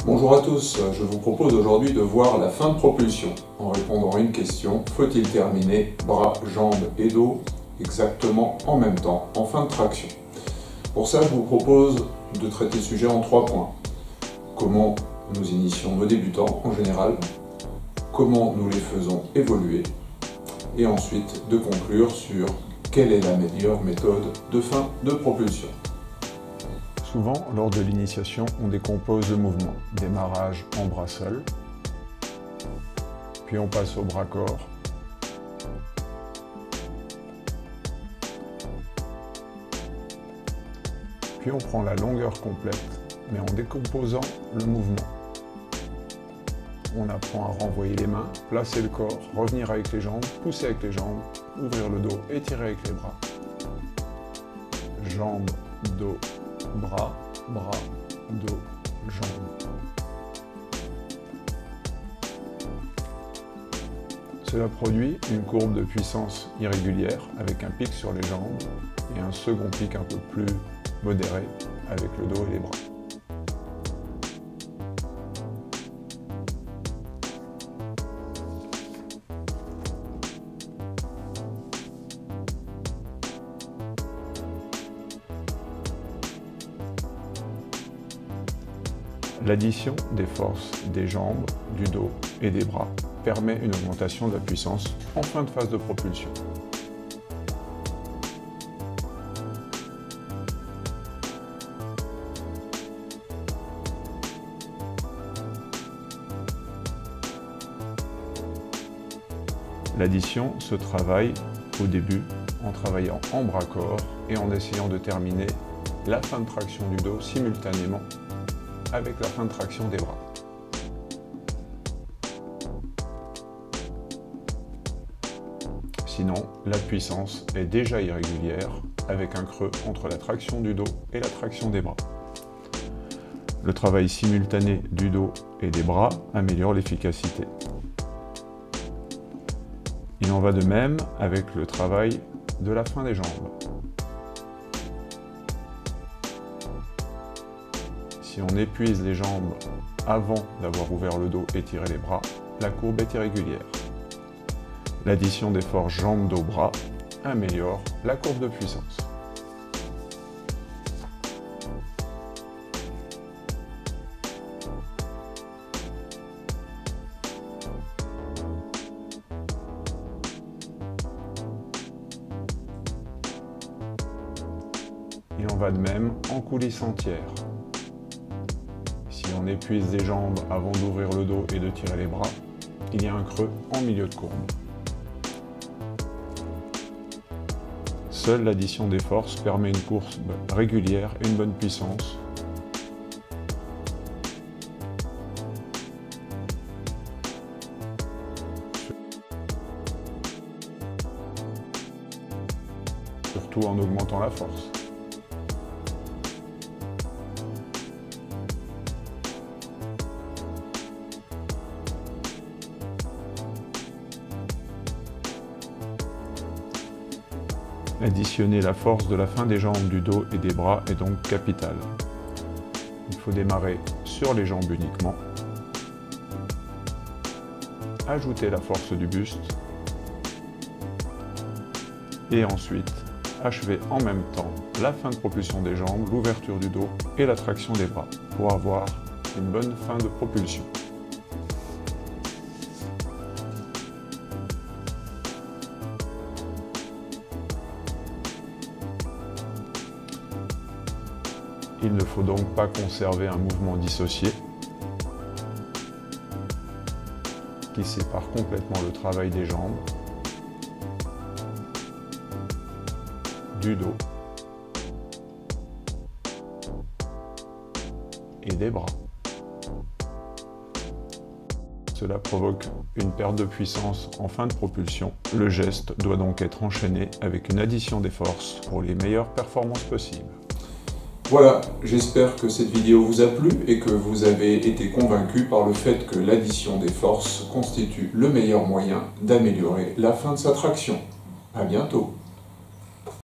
Bonjour à tous, je vous propose aujourd'hui de voir la fin de propulsion en répondant à une question: faut-il terminer bras, jambes et dos exactement en même temps en fin de traction? Pour ça, je vous propose de traiter le sujet en 3 points. Comment nous initions nos débutants en général, comment nous les faisons évoluer, et ensuite de conclure sur quelle est la meilleure méthode de fin de propulsion. Souvent, lors de l'initiation, on décompose le mouvement. Démarrage en bras seul, puis on passe au bras-corps, puis on prend la longueur complète, mais en décomposant le mouvement. On apprend à renvoyer les mains, placer le corps, revenir avec les jambes, pousser avec les jambes, ouvrir le dos, étirer avec les bras. Jambes, dos, bras, bras, dos, jambes. Cela produit une courbe de puissance irrégulière avec un pic sur les jambes et un second pic un peu plus modéré avec le dos et les bras. L'addition des forces des jambes, du dos et des bras permet une augmentation de la puissance en fin de phase de propulsion. L'addition se travaille au début en travaillant en bras-corps et en essayant de terminer la fin de traction du dos simultanément avec la fin de traction des bras. Sinon, la puissance est déjà irrégulière avec un creux entre la traction du dos et la traction des bras. Le travail simultané du dos et des bras améliore l'efficacité. Il en va de même avec le travail de la fin des jambes. Si on épuise les jambes avant d'avoir ouvert le dos et tiré les bras, la courbe est irrégulière. L'addition des forces jambes-dos-bras améliore la courbe de puissance. Il en va de même en coulisses entières. Si on épuise les jambes avant d'ouvrir le dos et de tirer les bras, il y a un creux en milieu de courbe. Seule l'addition des forces permet une course régulière et une bonne puissance. Surtout en augmentant la force. Additionner la force de la fin des jambes, du dos et des bras est donc capital. Il faut démarrer sur les jambes uniquement, ajouter la force du buste et ensuite achever en même temps la fin de propulsion des jambes, l'ouverture du dos et la traction des bras pour avoir une bonne fin de propulsion. Il ne faut donc pas conserver un mouvement dissocié qui sépare complètement le travail des jambes, du dos et des bras. Cela provoque une perte de puissance en fin de propulsion. Le geste doit donc être enchaîné avec une addition des forces pour les meilleures performances possibles. Voilà, j'espère que cette vidéo vous a plu et que vous avez été convaincu par le fait que l'addition des forces constitue le meilleur moyen d'améliorer la fin de sa traction. À bientôt.